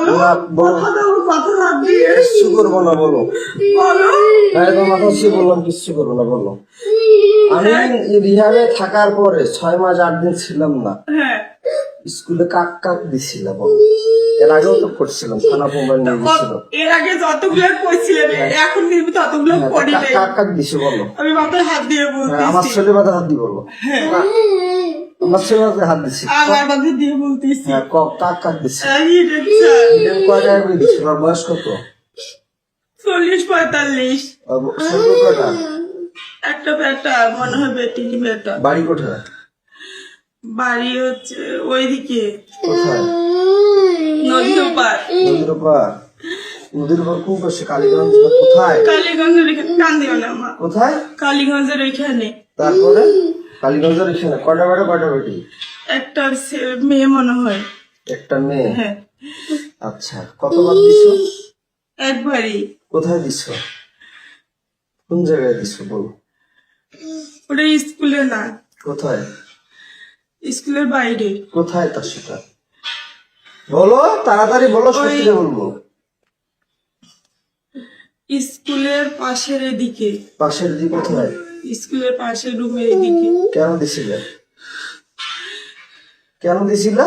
বলো না, বলো। কথা দাও, মাথা হাত দিয়ে। কিচ্ছু করবো না, বলো। বলো হ্যাঁ, তোমার মাথা ছুঁয়ে বললাম কিচ্ছু করবো না, বলো। আমি রিহাবে থাকার পরে 6 মাস 8 দিন ছিলাম না, হ্যাঁ স্কুলে কাক কাক দিছিলাম, বলো। এর আগেও তো করছিলাম, থানা মোবাইল নিয়ে গেছিল। এর আগে যতগুলো করছিলেন এখন কিন্তু ততগুলো হ্যাঁ, করি নাই। কাক কাক দিছে, বলো। আমি মাথায় হাত দিয়ে হ্যাঁ, আমার বলতেছি, ছেলে মাথায় হাত দিয়ে বলো। আমার ছেলে মাথায় হাত দিছি। আমার মাথায় দিয়ে বলতেছি। হ্যাঁ, কাক কাক দিছে। এই দেখছা, কয় টাকা করে দিছিল? আর বয়স কত? 40-45। ছোট কয়টা? একটা বেটা, মনে হয় বেটি বেটা। বাড়ি কোথায়? বাড়ি হচ্ছে ওইদিকে কোথায়? নদীর পার। নদীর ওপার। নদীর ওপার কোন পাশে? কালীগঞ্জ না কোথায়? কালীগঞ্জের এখানে, কান্দিও না মা, কোথায়? কালীগঞ্জের ওইখানে তারপরে কালীগঞ্জের এখানে কয়টা বেটা কয়টা বেটি? একটা মেয়ে মনে হয়। একটা মেয়ে। হ্যাঁ, আচ্ছা, কতবার দিছো? একবারই। কোথায় দিছো? কোন জায়গায় দিছো, বলো। ওটা স্কুলে না, কোথায়? স্কুলের বাইরে। কোথায় তা সেটা বলো, তাড়াতাড়ি বলো, সত্যি বলবো। স্কুলের পাশের এদিকে, পাশের দিক কোথায়? স্কুলের পাশের রুমের এদিকে। কেন দিছিলে? কেন দিছিলা?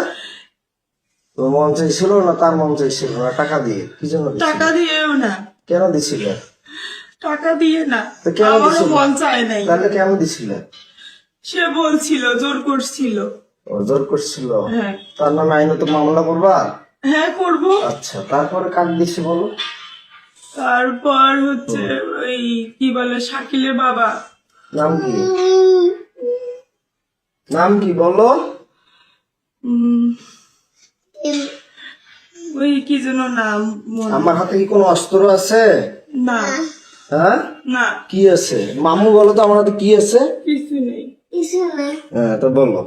তোর মন চাইছিল না তার মন চাইছিল না? টাকা দিয়ে কি জন্য দিছিলে? টাকা দিয়েও না, কেন দিছিলে? টাকা দিয়ে না, তো কেন আমারও দিছিলে? মন চায় নাই। তাহলে কেন দিছিলে? সে বলছিল, জোর করছিল। ও জোর করছিল? হ্যাঁ তার নামে আইনত মামলা করবা? হ্যাঁ করবো। আচ্ছা, তারপরে কাক দিছে, বলো। তারপর হচ্ছে ওই কি বলে শাকিলের বাবা, নাম কি? নাম কি বলো? উম, ওই কি যেন নাম মনে, আমার হাতে কি কোনো অস্ত্র আছে? না হ্যাঁ, না কি আছে? মামু বলো তো, আমার হাতে কি আছে? কিছু নেই। হ্যাঁ, তো বলো।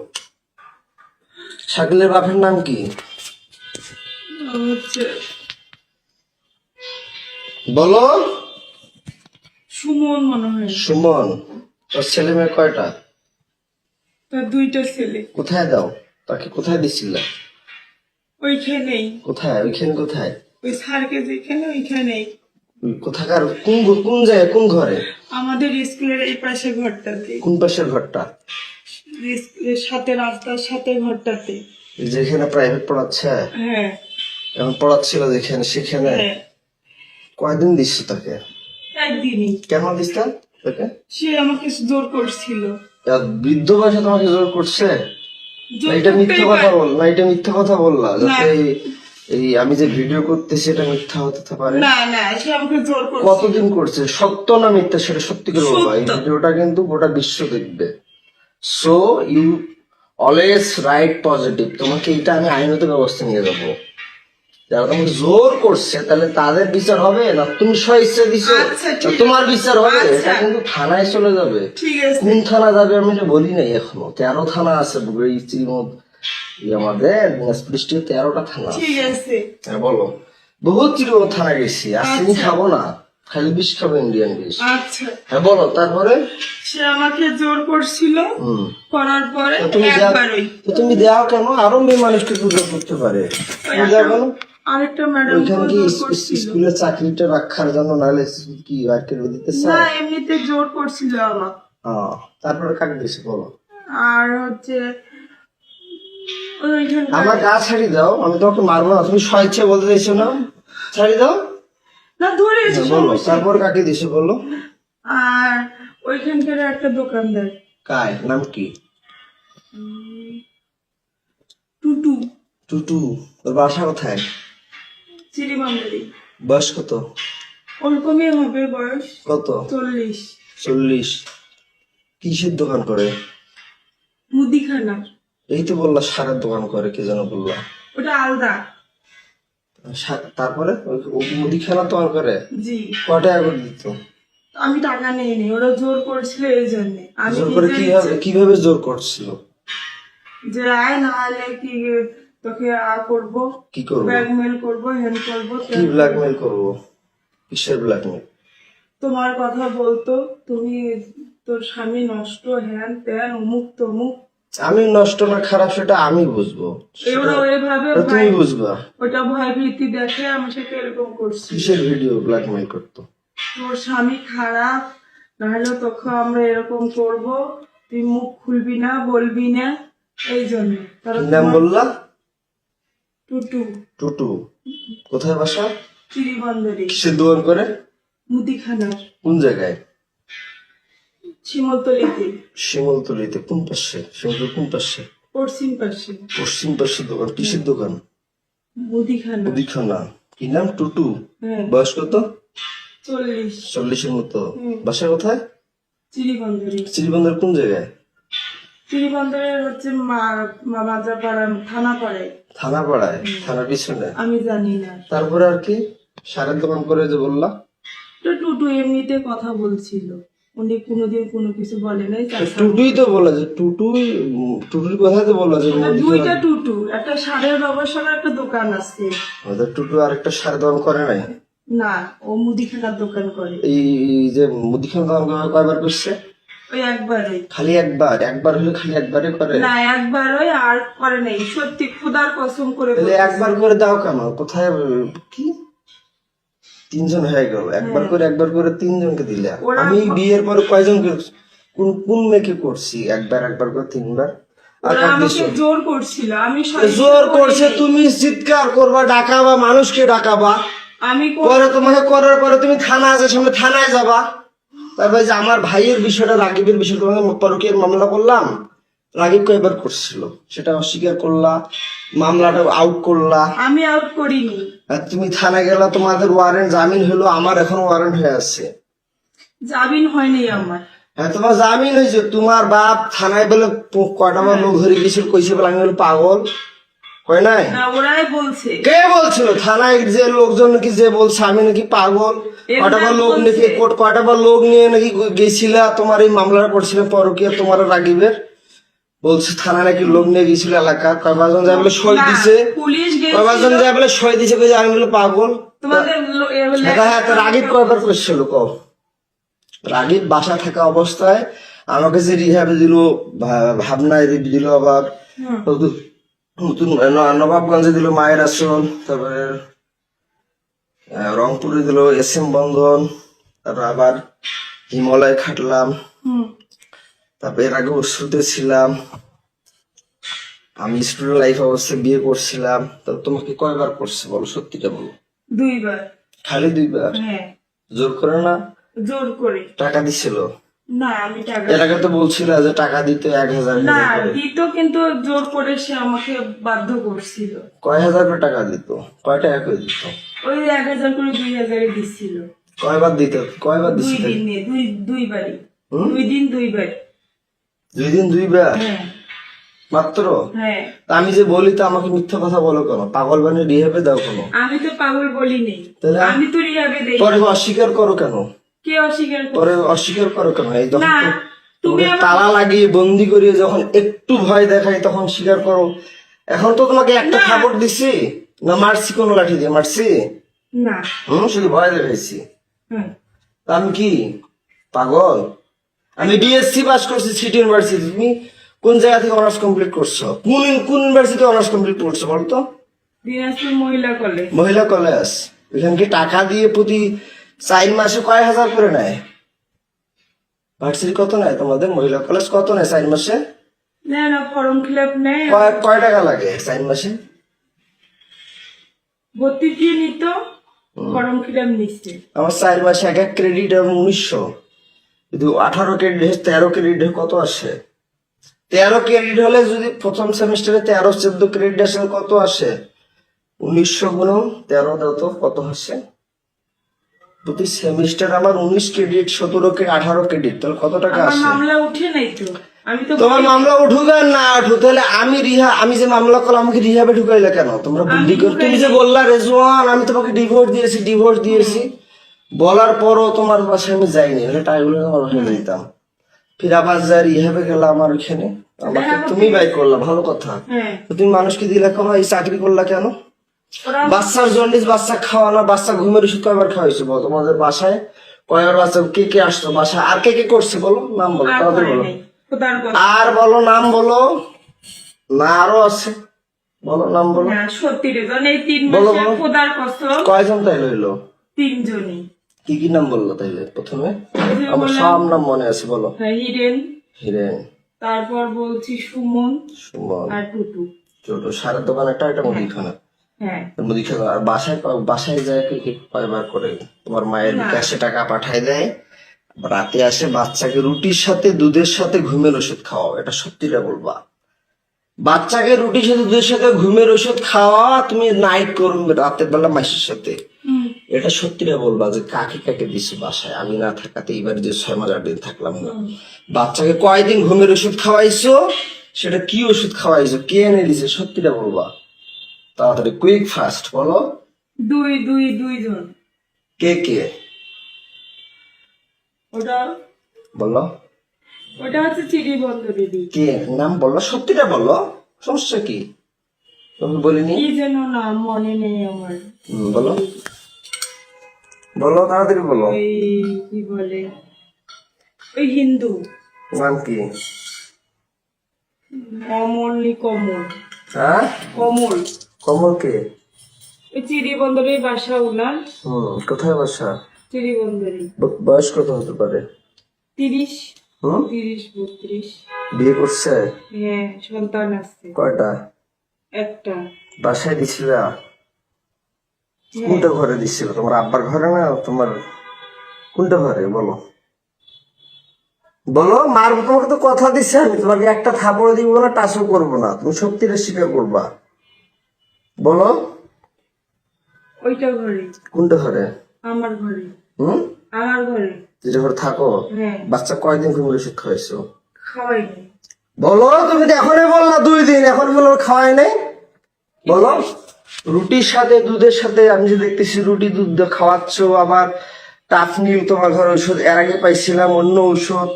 শাকিলের বাপের নাম কি? হচ্ছে বলো। সুমন মনে হয়। সুমন। তোর ছেলে মেয়ে কয়টা? তার দুইটা ছেলে। কোথায় দাও? তাকে কোথায় দিছিলে? ওইখানেই, কোথায়? ওইখানে কোথায়? ওই স্যারকে যেখানে ওইখানেই। কোথাকার? কোন জায়গায়, কোন ঘরে? আমাদের স্কুলের এই পাশে ঘরটাতে, কোন পাশের ঘরটা? স্কুলের সাথে, রাস্তার সাথে ঘরটাতে। যেখানে প্রাইভেট পড়াচ্ছে? হ্যাঁ এখন পড়াচ্ছিল যেখানে, সেখানে? হ্যাঁ, কয়দিন দিচ্ছে তাকে? একদিনই। কেন দিচ্ছে তাকে? সে আমাকে জোর করছিল। এত বৃদ্ধ বয়সে তোমাকে জোর করছে? জোর না, এটা মিথ্যা করতেই কথা পারে। বল না, এটা মিথ্যা কথা বললা না। যাতে এই আমি যে ভিডিও করতেছি এটা মিথ্যা হতে পারে। না না, সে আমাকে জোর করছিল। কতদিন করছে? সত্য না মিথ্যা সেটা সত্যি করে বলবা। এই সত্য। ভিডিওটা কিন্তু গোটা বিশ্ব দেখবে। So you always right positive. তোমাকে এটা আমি আইনত ব্যবস্থা নিয়ে যাবো। যারা তোমাকে জোর করছে তাহলে তাদের বিচার হবে না, তুমি স্বইচ্ছা দিছো আচ্ছা, ঠিক না তোমার বিচার হবে? আচ্ছা। এটা কিন্তু থানায় চলে যাবে। ঠিক আছে। কোন থানা যাবে আমি এটা বলি নাই এখনো। 13 থানা আছে আমাদের দিনাজপুর ডিস্ট্রিক্টে 13টা থানা আছে। ঠিক আছে। হ্যাঁ, বলো। বহুত চিরবন থানা গেছি, আজকে আমি আচ্ছা। খাবো না, খালি বিষ খাবো, ইন্ডিয়ান বিষ। আচ্ছা, হ্যাঁ, বলো। তারপরে সে আমাকে জোর করছিল, করার পরে তো তুমি একবারই তো তুমি দেও কেন? আরো মেয়ে মানুষকে পূজা করতে পারে, তুমি দেও কেন? আরেকটা ম্যাডাম ওইখানে কি জোর করছিল। স্কুলের চাকরিটা রাখার জন্য, নাহলে কি আর কেউ দিতে না, চায়? এমনিতে জোর করছিল আমাকে। তারপরে কাকে দিছে, বলো। আর হচ্ছে ওইখানকার, আমার গা ছাড়ি দাও, আমি তোমাকে মারবো না, তুমি স্বেচ্ছা বলতে চাইছো না, ছাড়ি দাও। না ধরেছি বলো, সমস্যা। তারপর কাকে দিছে, বলো। আর ওইখানকার একটা দোকানদার, কায় নাম কি? টুটু, টুটু। তোর বাসা কোথায়? চিরিমান্দারি। বয়স কত? ওরকমই হবে বয়স, কত? 40। 40। কিসের দোকান করে? মুদিখানার। এই তো বললা সারের দোকান করে, কি যেন বললা? ওটা আলাদা। তারপরে ও মুদিখানা দোকান করে? জি। কয় টাকা করে দিত? আমি টাকা নেইনি, ওরা জোর করছিল এই জন্য। আমি জোর করে কিভাবে জোর করছিল? যে আয় না হলে কি তোকে করবো, কি করবো? ব্ল্যাকমেল করবো, হ্যান করবো। কি ব্ল্যাকমেল করবো? কিসের ব্ল্যাকমেল? তোমার কথা বলতো, তুমি তোর স্বামী নষ্ট, হ্যান ত্যান, অমুক তমুক। আমি নষ্ট না খারাপ সেটা আমি বুঝবো, ওরা ওইভাবে সেটা তুমি বুঝবা। ওটা ভয় ভীতি দেখে আমি সেটা এরকম করছি। কিসের ভিডিও ব্ল্যাকমেল করতো? তোর স্বামী খারাপ, নাহলে তোকে আমরা এরকম করব, তুই মুখ খুলবি না, বলবি না, এই জন্য। কি নাম বললা? টুটু। টুটু। কোথায় বাসা? চিড়িবন্দরে। কিসের দোকান করে? মুদিখানার। কোন জায়গায়? শিমলতলিতে। শিমলতলিতে কোন পাশে? শিমলতলি কোন পাশে? পশ্চিম পাশে। পশ্চিম পাশে দোকান। কিসের দোকান? মুদিখানা। মুদিখানা। কি নাম? টুটু। হ্যাঁ। বয়স কত? 40। 40-এর মতো। বাসা কোথায়? চিড়িবন্দরে। চিরিবন্দর কোন জায়গায়? চিড়িবন্দরের হচ্ছে মাদ্রাপাড়া থানা পাড়ায়। থানা পাড়ায়? থানার পিছনে? আমি জানি না। তারপরে আর কি? সারের দোকান করে যে বললা? তো টুটু এমনিতে কথা বলছিল, উনি কোনোদিন কোনো কিছু বলে নাই। টুটুই তো বলা যে টুটুর কথা তো বলা যে দুইটা টুটু, একটা সারের ব্যবসার একটা দোকান আছে। ওদের টুটু আর একটা সারের দোকান করে নাই? না, ও মুদিখানার দোকান করে। এই যে মুদিখানা দোকান কয়বার করছে? ওই একবারই। খালি একবার? একবার হলে খালি একবারই করে? না, একবারই, আর করে নাই। সত্যি খুদার কসম করে তাহলে একবার করে দাও কেন? কোথায় কি 3 জন হয়ে গেল, একবার করে 3 জনকে দিলে। আমি বিয়ের পরে কয়জন কোন কোন মেয়েকে করছি একবার করে 3 বার? আর ওরা আমাকে জোর করছিল, আমি জোর করছে? তুমি চিৎকার করবা, ডাকাবা, মানুষকে ডাকাবা, আমি পরে তোমাকে করার পরে তুমি থানা আছে সামনে, থানায় যাবা। তারপরে যে আমার ভাইয়ের বিষয়টা, রাগিবের বিষয়টা, তোমাকে পরকীয়ার মামলা করলাম, রাগিব কয়বার করছিল সেটা অস্বীকার করলা, মামলাটা আউট করলা। আমি আউট করিনি। আর তুমি থানায় গেলা, তোমাদের ওয়ারেন্ট জামিন হলো, আমার এখন ওয়ারেন্ট হয়ে আছে। জামিন হয়নি আমার। হ্যাঁ, তোমার জামিন হয়েছে। তোমার বাপ থানায় বলে কয়টা বার লোক ধরে গেছিল, কইছে বলে আমি বলে পাগল, কয় নাই? না, ওরাই বলছে। কে বলছিল? থানায় যে লোকজন নাকি যে বলছে আমি নাকি পাগল, কয়টা বার লোক নাকি কয়টা বার লোক নিয়ে নাকি গেছিলা তোমার এই মামলাটা করছিল পরকীয়া তোমার রাগিবের, বলছে থানা নাকি লোক নিয়ে গেছিল এলাকা, কয়জন যায় বলে সই দিছে, পুলিশ কয়জন যায় বলে সই দিছে, কইছে আমি বলে পাগল। তোমাদের হ্যাঁ, তো রাগিব কয়বার করছিল কও? রাগিব বাসা থাকা অবস্থায় আমাকে যে রিহাবে দিল, ভাবনায় দিল, আবার নতুন নবাবগঞ্জে দিল মায়ের আশ্রম, তারপরে রংপুরে দিল SM বন্ধন, তারপর আবার হিমালয় খাটলাম, তারপর এর আগে ওষুধে ছিলাম, আমি স্টুডেন্ট লাইফ অবস্থায় বিয়ে করছিলাম। তো তোমাকে কয়বার করছে বলো, সত্যিটা বলো? 2 বার। খালি 2 বার? হ্যাঁ। জোর করে না? জোর করে। টাকা দিছিল? না, আমি টাকা এর আগে তো বলছিল যে টাকা দিতে 1000 না দিত, কিন্তু জোর করে সে আমাকে বাধ্য করছিল। কয় হাজার করে টাকা দিত? কয় টাকা করে দিত? ওই 1000 করে 2000 দিছিল। কয়বার দিত? কয়বার 2 দিছিল? দিনে, দুইবারই। 2 দিন 2 বার। 2 দিন 2 বার হ্যাঁ। মাত্র? হ্যাঁ। তা আমি যে বলি তো আমাকে মিথ্যা কথা বলো কেন? পাগল বানিয়ে রিহেবে দাও কেন? আমি তো পাগল বলিনি, তাহলে আমি তো রিহাবে দেই। পরে অস্বীকার করো কেন? কে অস্বীকার করে? পরে অস্বীকার করো কেন? এই যখন না, তুমি তোমাকে তালা লাগিয়ে বন্দি করিয়ে যখন একটু ভয় দেখাই তখন স্বীকার করো। এখন তো তোমাকে একটা খাবার দিছি না, মারছি কোন লাঠি দিয়ে মারছি? না। শুধু ভয় দেখাইছি। হ্যাঁ। তা আমি কি পাগল? আমি BSc পাস করছি সিটি ইউনিভার্সিটি। তুমি কোন জায়গা থেকে অনার্স কমপ্লিট করছো? কোন ইউনিভার্সিটি অনার্স কমপ্লিট করছো বলতো? দিনাজপুর মহিলা কলেজ। মহিলা কলেজ। এখানে কি টাকা দিয়ে প্রতি 4 মাসে কয় হাজার করে নেয়? ভার্সিটি কত নেয় তোমাদের? মহিলা কলেজ কত নেয় 4 মাসে? না, ফর্ম ফিল আপ নেই। কয় টাকা লাগে 4 মাসে? ভর্তি ফি নিত, ফর্ম ফিল আপ নিচ্ছে। আমার 4 মাসে এক ক্রেডিট 1900, যদি 18 ক্রেডিট 13 ক্রেডিট কত আসে? 13 ক্রেডিট হলে যদি প্রথম সেমিস্টারে 13-14 ক্রেডিট আসে কত আসে? 1900 গুণ 13 দাও তো কত আসে? প্রতি সেমিস্টার আমার 19 ক্রেডিট, 17 ক্রেডিট, 18 ক্রেডিট, তাহলে কত টাকা আমার আসে? মামলা উঠে নাই তো, আমি তো তোমার মামলা উঠুক আর না উঠুক, তাহলে আমি যে মামলা করলাম আমাকে রিহাবে ঢুকাইলে কেন? তোমরা বুদ্ধি করে তুমি যে বললা রেজওয়ান আমি তোমাকে ডিভোর্স দিয়েছি বলার পরও তোমার বাসায় আমি যাইনি, তাই বলে তোমার বাসায় যাইতাম, ফির আবার যাই রিহাবে গেলাম আমার ওখানে, আমাকে তুমি বাই করলা, ভালো কথা। হ্যাঁ। তো তুমি মানুষকে দিলা কেন? এই চাকরি করলা কেন? ওরা বাচ্চার জন্ডিস, বাচ্চা খাওয়ানো, বাচ্চা ঘুমের ওষুধ কয়বার খাওয়াইছো বলো? তোমাদের বাসায় কয়বার বাচ্চা কে আসতো বাসায়? আর কে করছে বলো? নাম বলো, আর তাদের করে বলো। নাই। খোদার কসম। আর বলো, নাম বলো। না আরো আছে, বলো নাম বলো। হ্যাঁ সত্যি রে জান, এই 3 বলো, মাসে বলো। খোদার কসম কয়জন তাই লইলো? 3 জনই। কি কি নাম বললো তাইলে প্রথমে? প্রথমে আমার বললাম, সব নাম মনে আছে, বলো। হ্যাঁ, হিরেন, হিরেন, তারপর বলছি সুমন সুমন, আর টুটু। ছোট সারের দোকান একটা মুদিখানা। হ্যাঁ মুদিখানা। আর বাসায় যায় কি কয়বার করে তোমার মায়ের না। ক্যাশে টাকা পাঠায় দেয়, রাতে আসে বাচ্চাকে রুটির সাথে দুধের সাথে ঘুমের ওষুধ খাওয়াও, এটা সত্যিটা বলবা। বাচ্চাকে রুটির সাথে দুধের সাথে ঘুমের ওষুধ খাওয়া, তুমি নাইট করবে রাতের বেলা মাসের সাথে, হুম। এটা সত্যিটা বলবা যে কাকে কাকে দিছো বাসায়, আমি না থাকাতে এইবার যে 6 মাস 8 দিন থাকলাম না, বাচ্চাকে কয়দিন ঘুমের ওষুধ খাওয়াইছো, সেটা কি ওষুধ খাওয়াইছো, কে এনে দিছে, সত্যিটা বলবা তাড়াতাড়ি, কুইক ফাস্ট বলো। 2 জন। কে কে ওটা বলো, ওটা হচ্ছে চিড়ি বন্ধ দিদি। কে নাম বলো, সত্যিটা বলো, সমস্যা কি, তুমি বলিনি। কি যেন নাম মনে নেই আমার। বলো, বলো তাড়াতাড়ি বলো। ওই কি বলে, ওই হিন্দু নাম কি? অমল কমল। হ্যাঁ, কমল। কমল কে? ওই চিড়ি বন্দরের বাসা উনার। কোথায় বাসা? চিড়ি বন্দরে। বয়স কত হতে পারে? 30 হুম 32। বিয়ে করছে? হ্যাঁ সন্তান আছে কয়টা? একটা। বাসায় দিছিলা? হ্যাঁ। কোনটা ঘরে দিছিল, তোমার আব্বার ঘরে না তোমার, কোনটা ঘরে বলো, বলো। মারবো তোমাকে তো কথা দিচ্ছে আমি, তোমাকে একটা থাপড় দিব না, টাচও করবো না, তুমি সত্যিটা স্বীকার করবা, বলো। ওইটা ঘরে। কোনটা ঘরে? আমার ঘরে। হুম আমার ঘরে। যেটা ঘরে থাকো। হ্যাঁ বাচ্চা কয়দিন ঘুমের ওষুধ খাওয়াইছো খাওয়াইনি। বলো, তুমি তো এখনই বললা 2 দিন, এখন বলো খাওয়াই নাই, বলো। রুটির সাথে দুধের সাথে, আমি যে দেখতেছি রুটি দুধ দিয়ে খাওয়াচ্ছ, আবার টাফনিল তোমার ঘরে ওষুধ, এর আগে পাইছিলাম অন্য ওষুধ,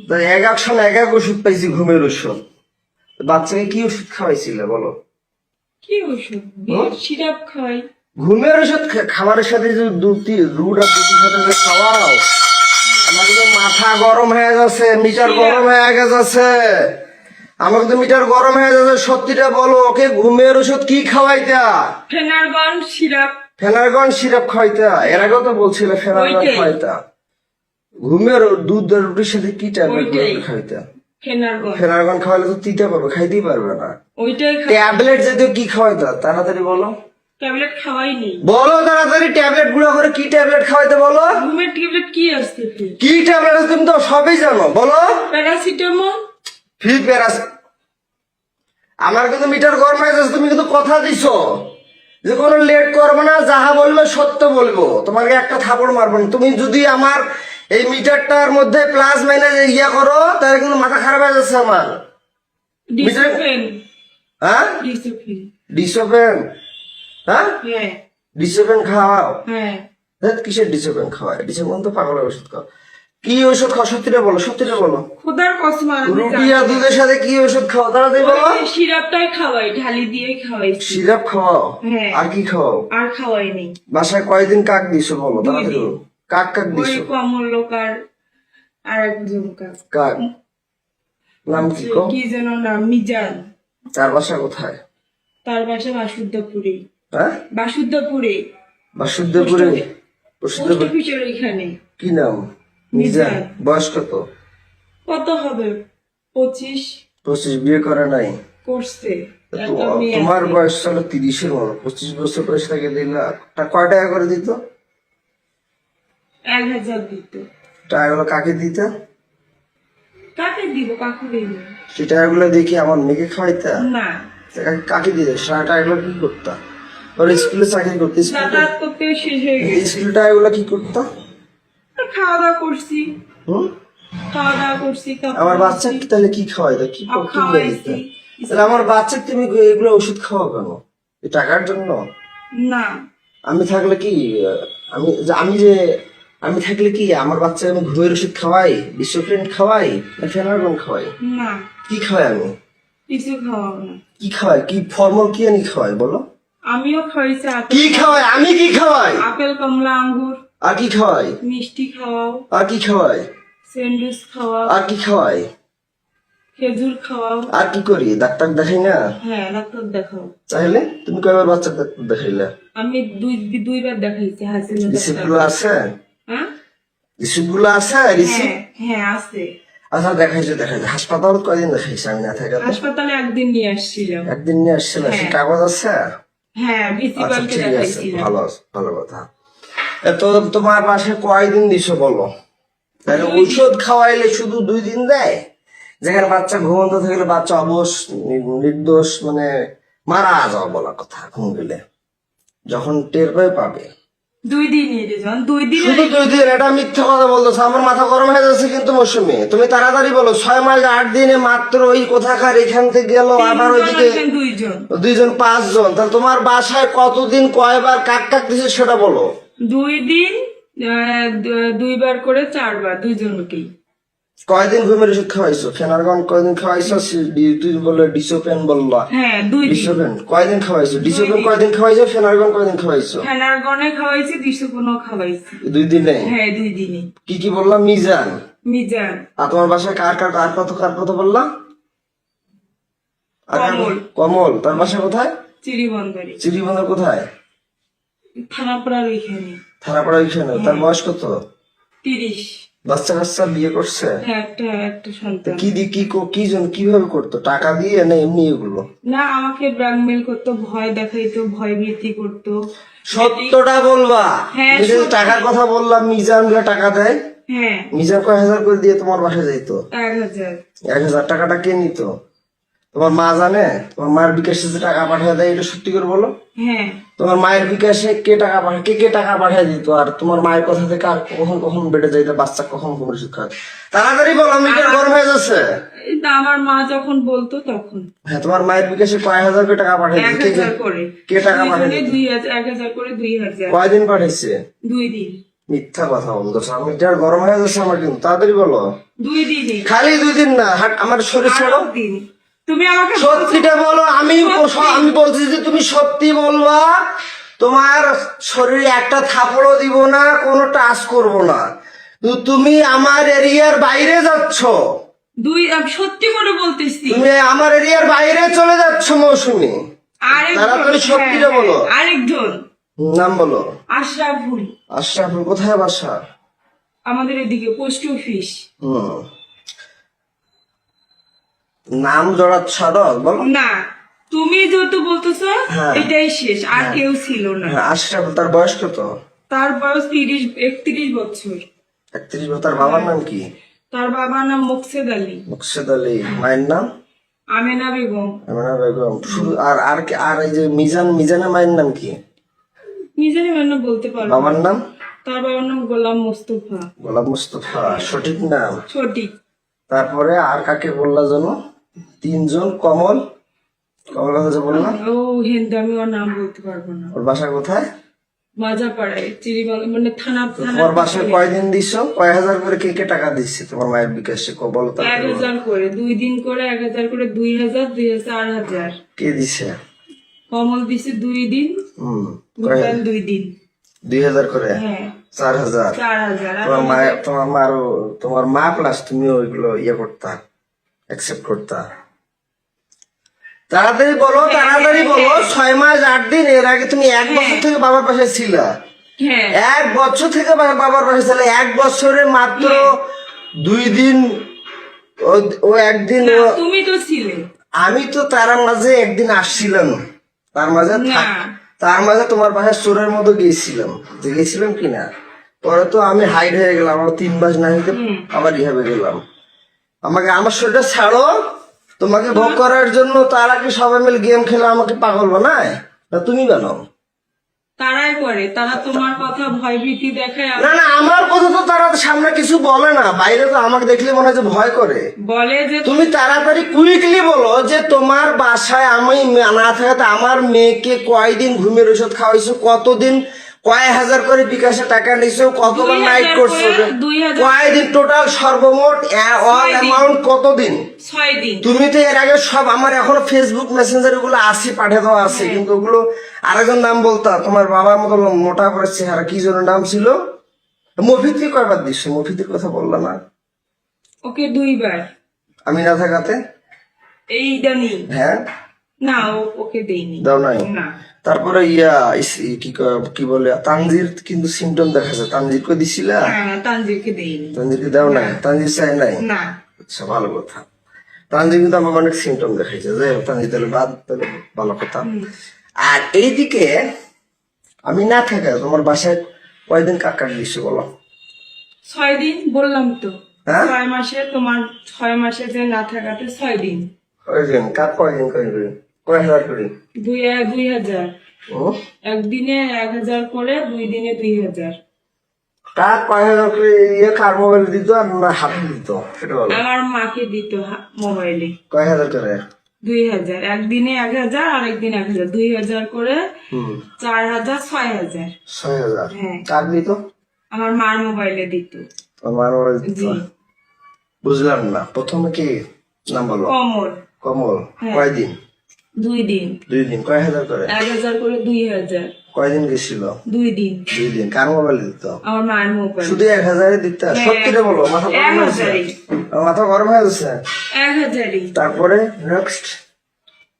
তাই এক এক সময় এক এক ওষুধ পাইছি ঘুমের ওষুধ। বাচ্চাকে কি ওষুধ খাওয়াইছিলে বলো? কি ওষুধ? সিরাপ খাওয়াই। ঘুমের ওষুধ খাবারের সাথে যে রুট আর দুধের সাথে যে খাওয়াও, আমার কিন্তু মাথা গরম হয়ে যাচ্ছে, মিটার গরম হয়ে গেছে, আমার তো মিটার গরম হয়ে যাচ্ছে, সত্যিটা বলো। ওকে ঘুমের ওষুধ কি খাওয়াইতা? Phenergan syrup. ফেনারগন সিরাপ খাওয়াইতা, এর আগেও তো বলছিলে ফেনারগন ওইটাই। খাওয়াইতা। ঘুমের দুধ আর রুটির সাথে কি ট্যাবলেট ওইটাই। খাইতা? ফেনারগন। ফেনারগন খাওয়ালে তো তিতা পাবে, খাইতেই পারবে না। ওইটাই ট্যাবলেট জাতীয় কি খাওয়াইতা, তাড়াতাড়ি বলো, ট্যাবলেট খাওয়াইনি। বলো তাড়াতাড়ি। ট্যাবলেট গুলো করে কি ট্যাবলেট খাওয়াইতে বলো? ঘুমের ট্যাবলেট কি আসছে? কি ট্যাবলেট আছে তুমি তো সবই জানো, বলো। প্যারাসিটামল। ফ্রি প্যারাস। আমার কিন্তু মিটার গরম হয়ে যাচ্ছে, তুমি কিন্তু কথা দিছো যে কোনো লেট করবো না, যাহা বলবে সত্য বলবো, তোমাকে একটা থাপড় মারবো না। তুমি যদি আমার এই মিটারটার মধ্যে প্লাস মাইনাস ইয়া করো, তাহলে কিন্তু মাথা খারাপ হয়ে যাচ্ছে আমার। ডিসোফেন। হ্যাঁ, ডিসোফেন। ডিসোপেন। হ্যাঁ, হ্যাঁ ডিসোপেন খাওয়াও। হ্যাঁ। দেখ কিসের ডিসোপেন খাওয়ায়, ডিসোপেন তো পাগলের ওষুধ খাও। কি ওষুধ খাও, সত্যিটা বলো, সত্যিটা বলো। খোদার কসম আমি রুটি আর দুধের সাথে কি ওষুধ খাও, তাড়াতাড়ি বলো। ওই সিরাপটাই খাওয়াই, ঢালি দিয়ে খাওয়াইছি। সিরাপ খাওয়াও? হ্যাঁ। আর কি খাওয়াও? আর খাওয়াইনি। বাসায় কয়দিন কাক দিছো বলো, 2 তাড়াতাড়ি দিন। বলো। কাক কাক ওই দিছো? কমল লোকার আর একজন কাক নাম কি কো? কি যেন নাম, মিজান। তার বাসা কোথায়? তার বাসা বাসুদ্ধপুরে। হ্যাঁ, বাসুদ্ধপুরে। বাসুদেবপুরে। পোস্ট বাসুদেবপুর অফিসের ওইখানে। কি নাম? মিজান। মিজান। বয়স কত? কত হবে? 25 25। বিয়ে করে নাই? করছে। একটা মেয়ে তোমার আছে। বয়স চলো 30-এর মতো, 25 বছর বয়স থেকে দিলা, কয় টাকা করে দিত? 1000 দিত। টাকাগুলো কাকে দিতা? কাকে দিব? কাকু দিব সেই টাকাগুলো দেখি আমার মেয়েকে খাওয়াইতা? না। কাকে দিত? সারা টাকাগুলো কি করতা? ওর স্কুলে চাকরি করতে, স্কুলে যাতায়াত করতে শেষ হয়ে গেছে। স্কুলে টাকাগুলো কি করতা? খাওয়া দাওয়া করছি। হুম খাওয়া দাওয়া করছি। আমার বাচ্চা তাহলে কি খাওয়াইতা, কি খাওয়াইছি। তাহলে আমার বাচ্চা তুমি এগুলো ওষুধ খাওয়া কেন? এই টাকার জন্য? না। আমি থাকলে কি, আমি থাকলে কি আমার বাচ্চা আমি ঘুমের ওষুধ খাওয়াই, ডিসোফ্রেন খাওয়াই, না ফেনারগন খাওয়াই? না কি খাওয়াই আমি? কিছু খাওয়াও না। কি খাওয়াই, কি ফর্মাল কি আনি খাওয়াই বলো? আমিও খাওয়াইছি কি খাওয়াই, আমি কি খাওয়াই? আপেল কমলা আঙ্গুর। আর কি খাওয়াই? মিষ্টি খাওয়াও। আর কি খাওয়াই? স্যান্ডউইচ খাওয়াও। আর কি খাওয়াই? খেজুর খাওয়াও। আর কি করি, ডাক্তার দেখাই না? হ্যাঁ, ডাক্তার দেখাও। চাইলে তুমি কয়বার বাচ্চা ডাক্তার দেখাইলে? আমি দুইবার দেখাইছি হাসিনা রিসিপ্ট ডাক্তার। গুলো আছে? হ্যাঁ রিসিপ্ট গুলো আছে? রিসিপ্ট? হ্যাঁ আছে। আচ্ছা দেখাইছো। হাসপাতাল কয়দিন দেখাইছে আমি না থাকাতে? হাসপাতালে একদিন নিয়ে আসছিলাম। একদিন নিয়ে আসছিল, সে কাগজ আছে? হ্যাঁ, আচ্ছা প্রিন্সিপালকে ঠিক আছে, দেখাইছিলাম। ভালো কথা। তো তোমার পাশে কয়দিন দিছো বলো? তাহলে ঔষধ খাওয়াইলে শুধু 2 দিন দেয়, যেখানে বাচ্চা ঘুমন্ত থাকলে বাচ্চা অবশ নির্দোষ মানে মারা যাওয়া বলা কথা ঘুম গেলে, যখন টের পাবে। 2 দিনই রেজন, 2 দিন। শুধু 2 দিন? এটা মিথ্যা কথা বলতেছ, আমার মাথা গরম হয়ে যাচ্ছে কিন্তু মৌসুমী। তুমি তাড়াতাড়ি বলো, 6 মাস 8 দিনে মাত্র ওই কোথাকার এখান থেকে গেল, আবার ওইদিকে 2 জন 5 জন। তাহলে তোমার বাসায় কতদিন কয়বার কাক দিছে সেটা বলো। 2 দিন, 2 বার করে 4 বার, 2 জনকেই। কয়দিন ঘুমের ওষুধ খাওয়াইছো? ফেনারগন কয়দিন খাওয়াইছো? তুই বললে ডিসোপেন বললা। হ্যাঁ, 2 দিন। ডিসোপেন কয়দিন খাওয়াইছো? ডিসোপেন কয়দিন খাওয়াইছো? ফেনারগন কয়দিন খাওয়াইছো? ফেনারগনে খাওয়াইছি, ডিসোপনও খাওয়াইছি। 2 দিনে? হ্যাঁ, 2 দিনে। কি বললাম? মিজান। মিজান। আর তোমার বাসায় কার কত বললা? কমল। কমল। তার বাসা কোথায়? চিরিবন্দরে। চিরিবন্দর কোথায়? থানাপাড়ার ওইখানে। থানাপাড়া ওইখানে। তার বয়স কত? 30। বাচ্চা কাচ্চা বিয়ে করছে? হ্যাঁ, একটা সন্তান। কিভাবে করতো? টাকা দিয়ে না এমনি এগুলো? না, আমাকে ব্ল্যাকমেল করতো, ভয় দেখাইতো, ভয় ভীতি করতো। সত্যটা বলবা। হ্যাঁ, তুমি যে টাকার কথা বললাম, মিজান টাকা দেয়। হ্যাঁ, মিজান কয় হাজার করে দিয়ে তোমার বাসায় যাইতো? 1000। 1000 টাকাটা কে নিত? তোমার মা জানে? তোমার মায়ের বিকাশে যে টাকা পাঠিয়ে দেয়, এটা সত্যি করে বলো। হ্যাঁ, তোমার মায়ের বিকাশে কে টাকা পাঠায়? কে টাকা পাঠিয়ে দিত? আর তোমার মায়ের কথা থেকে আর কখন বেড়ে যাইতো? বাচ্চা কখন ঘুমের ওষুধ খায়? তাড়াতাড়ি বলো, আমি গরম হয়ে যাচ্ছে। এটা আমার মা যখন বলতো তখন। হ্যাঁ, তোমার মায়ের বিকাশে কয় হাজার করে টাকা পাঠিয়ে দিত? 1000 করে। কে টাকা পাঠিয়ে দিত? 1000 করে 2000। কয়দিন পাঠাইছে? 2 দিন। মিথ্যা কথা বলতো, আমি এটা আর গরম হয়ে যাচ্ছে আমার কিন্তু। তাড়াতাড়ি বলো। 2 দিনই। খালি 2 দিন না, আমার শরীর ছাড়ো। 8 দিন। তুমি আমাকে সত্যিটা বলো। আমি বলছি যে তুমি সত্যি বলবা। তোমার শরীরে একটা থাপড়ও দিব না, কোনো টাচ করব না। তুমি আমার এরিয়ার বাইরে যাচ্ছ। আমি সত্যি করে বলতেছি। তুমি আমার এরিয়ার বাইরে চলে যাচ্ছ মৌসুমী। তাড়াতাড়ি সত্যিটা বলো। আরেকজন নাম বলো। আশরাফুল। আশরাফুল কোথায় বাসা? আমাদের এদিকে পোস্ট অফিস। নাম জড়াচ্ছ বলো না, তুমি যেহেতু বলতেছো এটাই শেষ, আর কেউ ছিল না। আশরাফুল। তার বয়স কত? তার বয়স 31 বছর। 31 বছর। তার বাবার নাম কি? তার বাবার নাম মোকসেদ আলী। মোকসেদ আলী। মায়ের নাম? আমেনা বেগম। আমেনা বেগম। শুধু আর এই যে মিজানের মায়ের নাম কি? নিজের মানে বলতে পারবো। বাবার নাম? তার বাবার নাম গোলাম মোস্তফা। গোলাম মুস্তফা সঠিক নাম? সঠিক। তারপরে আর কাকে বললা জানো? 3 জন। কমল কথা বললা? ও হিন্দু, আমি ওর নাম বলতে পারবো না। ওর বাসা কোথায়? মাজাপাড়ায়, চিরিবাংলা মানে থানা। তোমার বাসায় কয়দিন দিছো? কয় হাজার করে কে টাকা দিচ্ছে তোমার মায়ের বিকাশে? বলো তো। 1000 করে 2 দিন করে 1000 করে 2000, 4000। কে দিছে? কমল দিছে 2 দিন। বুধবার 2 দিন। 2000 করে? হ্যাঁ, 4000। 4000। তোমার মা প্লাস তুমি ওইগুলো ইয়ে করতা, অ্যাকসেপ্ট করতা। তাড়াতাড়ি বলো, তাড়াতাড়ি বলো। 6 মাস 8 দিন। এর আগে তুমি 1 বছর থেকে বাবার পাশে ছিলা। হ্যাঁ, 1 বছর থেকে বাবার পাশে ছিলে। 1 বছরে মাত্র 2 দিন ও একদিন। তুমি তো ছিলে। আমি তো তার মাঝে একদিন আসছিলাম। তার মাঝে তোমার বাসায় চোরের মতো গেছিলাম কিনা। পরে তো আমি হাইড হয়ে গেলাম। আমার 3 মাস না হইতে আবার রিহাবে গেলাম। আমার শরীরটা ছাড়ো। তোমাকে ভোগ করার জন্য তারা কি সবাই মিলে গেম খেলে আমাকে পাগল বানায়? না তুমি বানাও? তারাই করে। তারা তোমার কথা ভয় ভীতি দেখায়। না, আমার কথা তো তারা সামনে কিছু বলে না, বাইরে তো আমাকে দেখলে মনে হয় যে ভয় করে। বলে যে তুমি তাড়াতাড়ি কুইকলি বলো যে তোমার বাসায় আমি না থাকাতে আমার মেয়েকে কয়দিন ঘুমের ওষুধ খাওয়াইছো, কতদিন, কয় হাজার করে বিকাশে টাকা নিছো, কতবার নাইট করছো, 2000 কয়দিন টোটাল সর্বমোট অল অ্যামাউন্ট কতদিন? 6 দিন। তুমি তো এর আগে সব আমার এখনো ফেসবুক মেসেঞ্জার ওগুলো আছে, পাঠিয়ে দেওয়া আছে, কিন্তু ওগুলো আরেকজন নাম বলতা। তোমার বাবার মতো মোটা করে চেহারা, কি জন্য নাম ছিল? মফিদকে কয়বার দিছো? মফিদের কথা বললা না? ওকে 2 বার। আমি না থাকাতে? এইটা নেই হ্যাঁ, না, ওকে দেইনি। দাও নাই। না, তারপরে কি বলে তানজির কিন্তু সিমটম দেখাচ্ছে, তানজিরকে দিছিলা? তানজিরকে দেইনি। তানজিরকে দাও নাই? তানজির চাই নাই? না, আচ্ছা, ভালো কথা। তানজির কিন্তু আমার অনেক সিমটম দেখাইছে, যাই হোক তানজির তাহলে বাদ, তাহলে ভালো কথা। আর এইদিকে আমি না থাকা তোমার বাসায় কয়দিন কাকা দিছো বলো? 6 দিন বললাম তো। হ্যাঁ? 6 মাসে, তোমার 6 মাসে যে না থাকাতে 6 দিন। কয়দিন? কাক কয়দিন করে? কয় হাজার করে? 2000। ও, একদিনে 1000 করে, 2 দিনে 2000। কাক কয় হাজার করে? ইয়ে কার মোবাইল দিত আর না হাতে দিত সেটা বলো। আমার মাকে দিত মোবাইলে কয় হাজার করে? 2000। একদিনে 1000 আর একদিন 1000, 2000 করে। 4000, 6000। 6,000 হ্যাঁ। কাক দিত? আমার মার মোবাইলে দিত। আমার মোবাইল দিত? জি। বুঝলাম না, প্রথমে কি নাম বলো? কমল। কমল। হ্যাঁ। কয়দিন? 2 দিন। 2 দিন। কয় হাজার করে? 1000 করে, 2000। কয়দিন গেছিল? 2 দিন। 2 দিন। কার মোবাইল দিত? আমার মায়ের মোবাইল। শুধু 1,000 দিত? সত্যিটা বলো, মাথা গরম হয়েছে? 1000-ই। আমার মাথা গরম হয়ে যাচ্ছে। 1000-ই। তারপরে নেক্সট?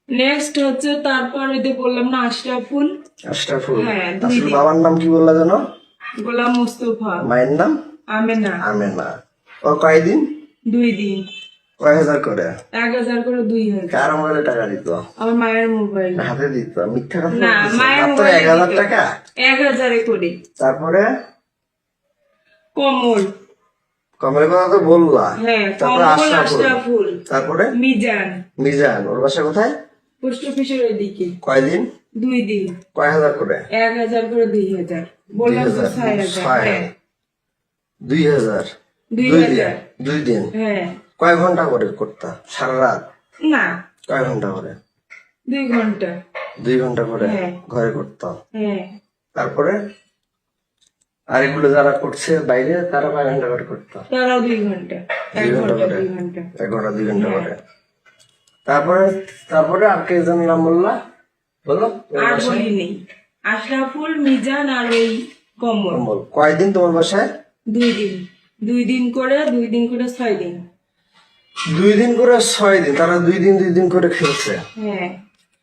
নেক্সট হচ্ছে, তারপর ওই যে বললাম না, আশরাফুল। আশরাফুল। হ্যাঁ, 2 আসলে দিন। বাবার নাম কি বললা জানো? গোলাম মুস্তফা। মায়ের নাম? আমেনা। আমেনা। ও কয়দিন? 2 দিন। কয় হাজার করে? 1000 করে, 2000। কার মোবাইলে টাকা দিত? আমার মায়ের মোবাইল। হাতে দিত? মিথ্যা কথা না, বলতেছে। মায়ের মাত্র মোবাইলে 1,000 দিত। টাকা? 1000 করে। তারপরে কমল। কমলের কথা তো বললা। হ্যাঁ, তারপরে কমল, আশরাফুল। আশরাফুল। তারপরে মিজান। মিজান। ওর বাসা কোথায়? পোস্ট অফিসের ওইদিকে। কয়দিন? 2 দিন। কয় হাজার করে? 1000 করে, 2000। বললাম তো 6000। হ্যাঁ। 2,000। 2 2000। দিন। 2 দিন। হ্যাঁ। কয় ঘন্টা করে করতা? সারা রাত? না, কয় ঘন্টা করে? 2 ঘন্টা। 2 ঘন্টা করে হ্যাঁ। ঘরে করতাম। হ্যাঁ। তারপরে আর এগুলো যারা করছে বাইরে তারা কয় ঘন্টা করে করতাম? তারাও 2 ঘন্টা। 2 ঘন্টা করে। 2 ঘন্টা। 1 ঘন্টা 2 ঘন্টা করে। তারপরে তারপরে আর কে যেন নাম বললা বলো? আর বলিনি। আশরাফুল, মিজান আর ওই কমল। কমল। কয়দিন তোমার বাসায়? 2 দিন। 2 দিন করে, 2 দিন করে 6 দিন। 2 দিন করে 6 দিন। তারা 2 দিন 2 দিন করে খেলছে। হ্যাঁ।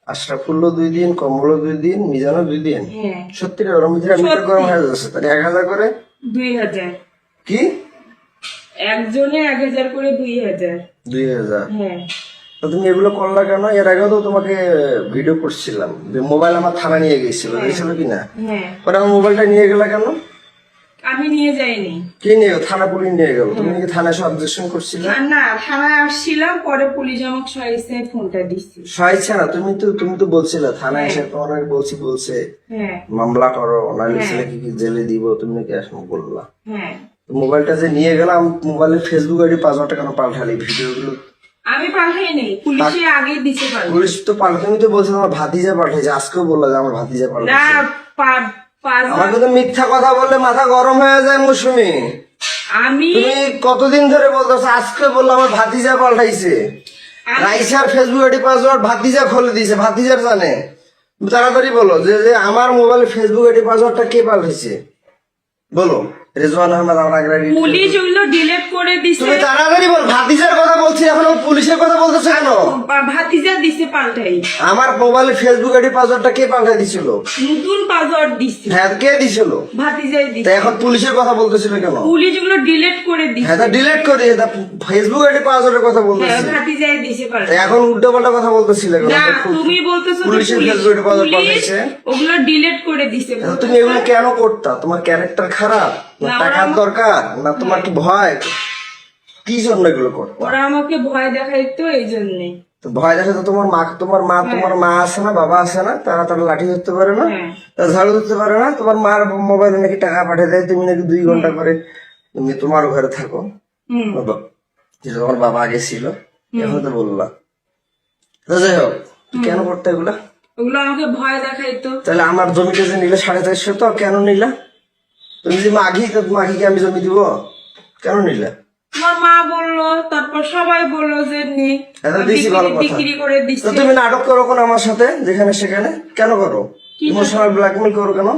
আশরাফুল্লো 2 দিন, কমলও 2 দিন, মিজানও 2 দিন। হ্যাঁ। সত্যি গরম ভিতরে আমি তো গরম হয়ে যাচ্ছে। তাহলে 1,000 করে? 2000। কি? একজনে 1000 করে, 2000। 2,000। হ্যাঁ। তো তুমি এগুলো করলা কেন? এর আগেও তো তোমাকে ভিডিও করছিলাম যে মোবাইল আমার থানা নিয়ে গেছিল, গেছিল কিনা? হ্যাঁ। পরে আমার মোবাইলটা নিয়ে গেলা কেন? আমি নিয়ে যাইনি। কে নিয়ে? থানা পুলিশ নিয়ে গেল। তুমি কি থানায় সব অবজেকশন করছিলে? না, থানায় আসছিলাম, পরে পুলিশ আমাকে সহায়ছে, ফোনটা দিচ্ছে। সহায়ছে না, তুমি তো বলছিলে থানায় এসে তোমার বলছে হ্যাঁ। মামলা করো, নাহলে ছেলেকে কি জেলে দিব, তুমি নাকি এখন বললা। হ্যাঁ। তো মোবাইলটা যে নিয়ে গেলাম, মোবাইলের ফেসবুক আইডি পাসওয়ার্ডটা কেন পাল্টালি? ভিডিওগুলো আমি পাঠাইনি, পুলিশে আগে দিছে পাল্টে। পুলিশ তো পাল্টা, তুমি তো বলছো আমার ভাতিজা পাঠাইছে, আজকেও বললা যে আমার ভাতিজা না, পাঠাইছে। পাঁচ- আমাকে তো মিথ্যা কথা বললে মাথা গরম হয়ে যায় মৌসুমি। আমি তুমি কতদিন ধরে বলতেছো, আজকে বললো আমার ভাতিজা পাল্টাইছে। রাইসার ফেসবুক আইডি পাসওয়ার্ড ভাতিজা খুলে দিয়েছে, ভাতিজার জানে। তুমি তাড়াতাড়ি বলো যে যে আমার মোবাইলে ফেসবুক আইডি পাসওয়ার্ডটা কে পাল্টাইছে বলো। রেজওয়ান আহমেদ আমার আগে পুলিশ ওগুলো ডিলিট করে দিছে। তুমি তাড়াতাড়ি বল, ভাতিজার কথা বলছি এখন, পুলিশের কথা বলতেছো কেন? ভাতিজা দিছে পাল্টাই। আমার মোবাইলে ফেসবুক আইডি পাসওয়ার্ডটা কে পাল্টাই দিছিল? নতুন পাসওয়ার্ড দিছে। হ্যাঁ, কে দিছিল? ভাতিজাই তা দিছে। এখন পুলিশের কথা বলতেছিল কেন? পুলিশ ওগুলো ডিলিট করে দিছে। হ্যাঁ, তা ডিলিট করে দিয়ে ফেসবুক আইডি পাসওয়ার্ডের কথা হ্যাঁ, বলতেছি। ভাতিজাই দিছে তা পাল্টাই। এখন উল্টো পাল্টা কথা বলতেছিলে কেন? না, তুমি বলতেছো যে পুলিশের পুলিশ ফেসবুক আইডি পাসওয়ার্ড পাল্টাইছে। ওগুলো ডিলিট করে দিছে। তা তুমি এগুলো কেন করতা? তোমার ক্যারেক্টার খারাপ, না না, টাকার ওরা দরকার, না তোমার কি ভয়? কি জন্য এগুলো করতা? ওরা আমাকে ভয় দেখাইতো, এই জন্যে। তো ভয় দেখে তো তোমার মা আছে না, বাবা আছে না, তারা লাঠি ধরতে পারে না, হ্যাঁ। তারা ঝাড়ু ধরতে পারে না। তোমার মার মোবাইলে নাকি টাকা পাঠিয়ে দেয়, তুমি নাকি 2 ঘন্টা করে তুমি তোমার ঘরে থাকো। হুম। যেটা তোমার বাবা আগে ছিল, এখন তো বললা। তো যাই হোক, তুই কেন করতে এগুলা? ওগুলো আমাকে ভয় দেখাইতো। তাহলে আমার জমিটা যে নিলে 450 তো কেন নিলা? তুমি যদি মাঘিকে আমি জমি দিব, কেন নিলা? তোমার মা বললো, তারপর সবাই বললো যে নে, এত দিছি ভালো কথা। বিক্রি করে তো দিচ্ছে। তুমি নাটক করো কেন আমার সাথে, যেখানে সেখানে কেন করো? ইমোশনাল ব্ল্যাকমেল করো কেন?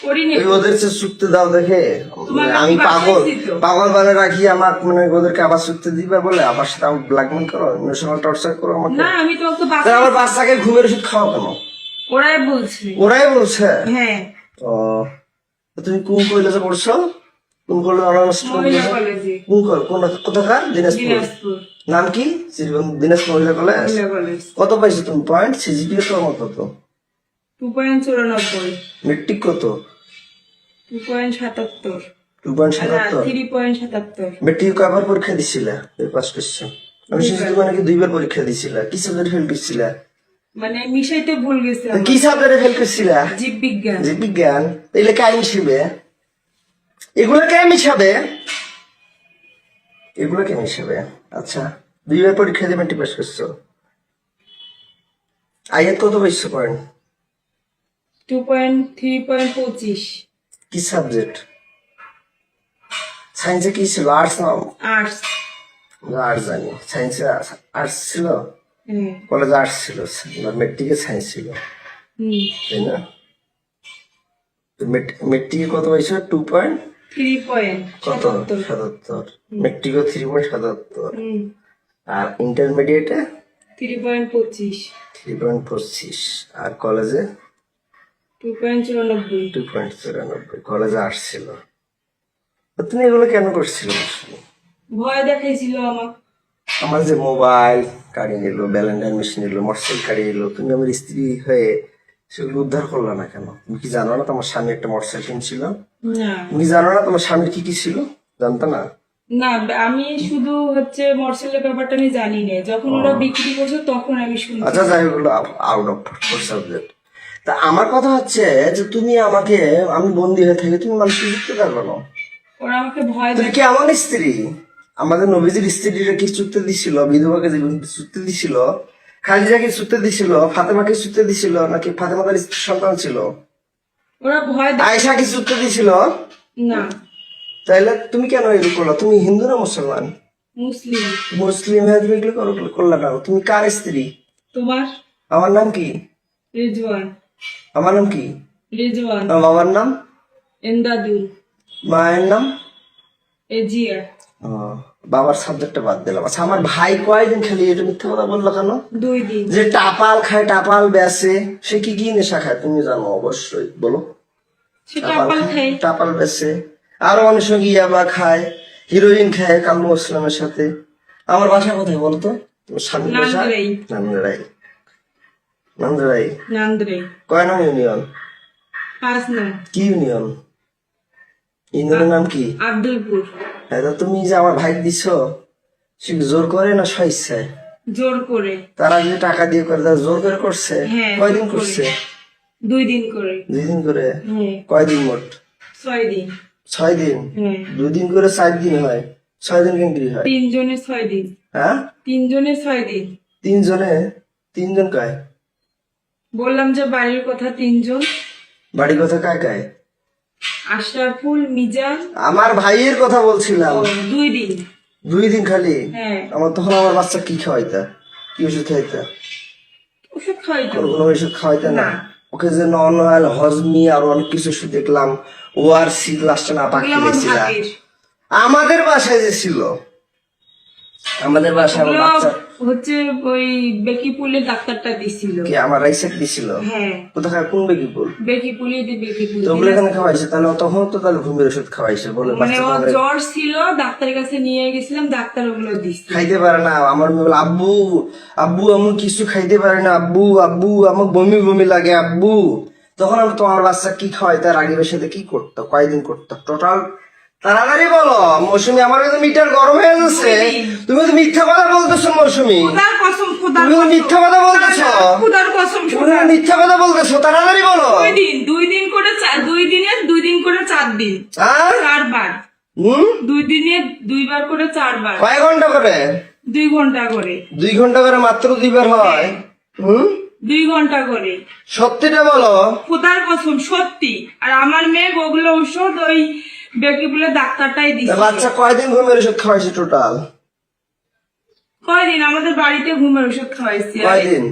করিনি। ওই ওদের যে চুক্তি দাও দেখে তোমাকে আমি আমি পাগল বাঁচাইছি তো। পাগল বানিয়ে রাখি আমাকে, মানে ওদেরকে আবার চুক্তি দিবে বলে আবার সাথে আমার ব্ল্যাকমেল করো, ইমোশনাল টর্চার করো আমাকে। না আমি তো ওকে তাহলে আমার বাচ্চাকে ঘুমের ওষুধ খাওয়া কেন? ওরাই বলছে। ওরাই বলছে। হ্যাঁ, ও তুমি কোন কলেজে পড়ছো? কোন কলেজ? মহিলা কলেজে। কোথাকার? দিনাজপুর। দিনাজপুর নাম কি? দিনাজপুর মহিলা কলেজ। মহিলা কলেজ। কত পাইছো তুমি পয়েন্ট? সিজিপিএ তো আমার কত? 2.94, মেট্রিক কত? 2.77, 2.77। 3.77। মেট্রিক কয়বার পরীক্ষা দিছিলে? পাস করছো? আমি শুনছি তুমি নাকি 2বার পরীক্ষা দিছিলে। কি সাবজেক্টে ফেল করছিলে? মানে মিশাইতে ভুল গেছে আমার। কি সাবজেক্টে ফেল করছিলে? জীববিজ্ঞান। জীববিজ্ঞান। তাইলে কাই মিশিবে? এগুলো কে মিশাবে? এগুলো কে মিশাবে? আচ্ছা, 2বার পরীক্ষা দিয়ে মেট্রিক পাস করছো। আইএত কত পাইছো পয়েন্ট? 3.25। কি সাবজেক্ট? সায়েন্সে কি ছিল? আর্টস না? আর্টস। আর্টস জানি। সায়েন্সে আর্টস ছিল? হ্যাঁ। কলেজে আর্টস ছিল, মেট্রিকে সায়েন্স ছিল, তাই না? মেট্রিকে কত পাইছো? 2 পয়েন্ট কত? 77। মেট্রিকে 3.77। আর ইন্টারমিডিয়েটে 3.25। 3.25। আর কলেজে 2.94। 2.94। কলেজে আর্টস ছিল। তো তুমি এগুলো কেন করছিলে? ভয় দেখাইছিল আমার। আমার যে মোবাইল কাড়িয়ে নিল, ব্যালেন্ডার মেশিন নিল, মোটরসাইকেল কাড়িয়ে নিল, তুমি আমার স্ত্রী হয়ে সেগুলো উদ্ধার করলা না কেন? তুমি কি জানো না তোমার স্বামী একটা মোটরসাইকেল ছিল? না তুমি কি জানো না তোমার স্বামীর কি কি ছিল? জানতো না? না, আমি শুধু হচ্ছে মর্সেলের ব্যাপারটা আমি জানি না, যখন ওরা বিক্রি করছে তখন আমি শুনছি। আচ্ছা যাই হোক, আউট অফ সাবজেক্ট। তা আমার কথা হচ্ছে যে তুমি আমাকে, আমি বন্দি হয়ে থাকি, তুমি মানুষকে যুক্তি পারবে না। ওরা আমাকে ভয় তুমি কি আমার স্ত্রী? আমাদের নবীজির স্ত্রীরা কি চুক্তি দিছিল? বিধবাকে যে চুক্তি দিছিল, খালিজাকে চুক্তি দিছিল, ফাতেমাকে চুক্তি দিছিল, নাকি ফাতেমাদের স্ত্রী সন্তান ছিল? ওরা ভয় আয়েশা কি চুক্তি দিছিল? না, তাইলে তুমি কেন এগুলো করলা? তুমি হিন্দু না মুসলমান? মুসলিম। মুসলিম হয়ে তুমি এগুলো করলা না? তুমি কার স্ত্রী? তোমার? আমার নাম কি? রিজওয়ান। আমার নাম কি? রিজওয়ান। আমার বাবার নাম? এন্দাদুল। মায়ের নাম? এজিয়া। ও, বাবার সাবজেক্টটা বাদ দিলাম। আচ্ছা, আমার ভাই কয়দিন খালি এটা মিথ্যা কথা বললো কেন? 2 দিন। যে টাপাল খায়, টাপাল বেচে, সে কি কি নেশা খায় তুমি জানো অবশ্যই, বলো। সে টাপাল খায়। টাপাল বেচে, আরো অনেক সঙ্গে ইয়াবা খায়, হিরোইন খায় কালু ইসলামের সাথে। আমার বাসা কোথায় বলো তো? তোমার স্বামীর বাসা? নান্দ্রাই। নান্দ্রাই। নান্দ্রাই নান্দ্রাই। কয় নং ইউনিয়ন? 5 নং। কি ইউনিয়ন? ইউনিয়নের নাম কি? আব্দুলপুর। হ্যাঁ, তা তুমি যে আমার ভাই দিছো, সে জোর করে না স্বেচ্ছায়? জোর করে। তারা যে টাকা দিয়ে করে, তারা জোর করে করছে? হ্যাঁ, কয়দিন জোর করে। করছে? 2 দিন করে। 2 দিন করে? হ্যাঁ। কয়দিন মোট? 6 দিন। 6 দিন? হ্যাঁ। 2 দিন করে 4 দিন হয়, 6 দিন কেন কি হয়? 3 জনে 6 দিন। হ্যাঁ, 3 জনে 6 দিন। 3 জনে? 3 জন কায়? বললাম যে বাড়ির কথা 3 জন। বাড়ি কথা কায় কায়? আশরাফুল, মিজান। আমার ভাইয়ের কথা বলছিলাম। 2 দিন। 2 দিন খালি? হ্যাঁ। আমার তখন আমার বাচ্চা কি খাওয়াইতা? কি ওষুধ খাইতা? ওষুধ খাওয়াইতো। কোনো ওষুধ খাওয়াইতা না? না। ওকে যে নর্মাল হজমি আর অনেক কিছু ওষুধ দেখলাম, ও আর সি লাস্টে না পাখি ওগুলো আমার দেখছিলাম। ভাগের। আমাদের বাসায় যে ছিল, আমাদের বাসায় আমার ওগুলো বাচ্চা হচ্ছে ওই বেকিপুলের ডাক্তারটা দিছিল। কি আমার রাইসাক দিছিল? হ্যাঁ, কোথায়, কোন বেকিপুল? বেকিপুলে বেকিপুল। তো ওগুলো এখানে খাওয়াইছে, তাহলে তখন তো তাহলে ঘুমের ওষুধ খাওয়াইছে বলে মানে বাচ্চা ও তোমাদের জ্বর ছিল, ডাক্তারের কাছে নিয়ে গেছিলাম, ডাক্তার ওগুলো দিচ্ছে। খাইতে পারে না। আমার মেয়ে বলে, আব্বু আব্বু আমি কিছু খাইতে পারি না, আব্বু আব্বু আমার বমি বমি লাগে আব্বু। তখন আমি তোমার বাচ্চা কি খাওয়াইতে? আর রাগিবের সাথে কি করতো? কয়দিন করতো টোটাল? তাড়াতাড়ি বলো মৌসুমী, আমার কিন্তু মিটার গরম হয়ে যাচ্ছে। তুমি তো মিথ্যা কথা বলতেছো মৌসুমী, খোদার কসম, খোদার তুমি তো কসম। মিথ্যা কথা বলতেছো, খোদার কসম, তুমি তো মিথ্যা কথা বলতেছো, তাড়াতাড়ি বলো। 2 দিন করে 2 দিনে 2 দিন করে 4 দিন। হ্যাঁ? 4 বার। 2 দিনে 2 বার করে 4 বার। কয় ঘন্টা করে? 2 ঘন্টা করে। 2 ঘন্টা করে মাত্র 2 বার হয়? 2 ঘন্টা করে। সত্যিটা বলো। খোদার কসম সত্যি। আর আমার মেয়ে ওগুলো ঔষধ ওই বেকিপুলে ডাক্তারটাই তা দিচ্ছে। বাচ্চা কয়দিন ঘুমের ওষুধ খাওয়াইছে টোটাল? কয়দিন আমাদের বাড়িতে ঘুমের ওষুধ খাওয়াইছি? কয়দিন?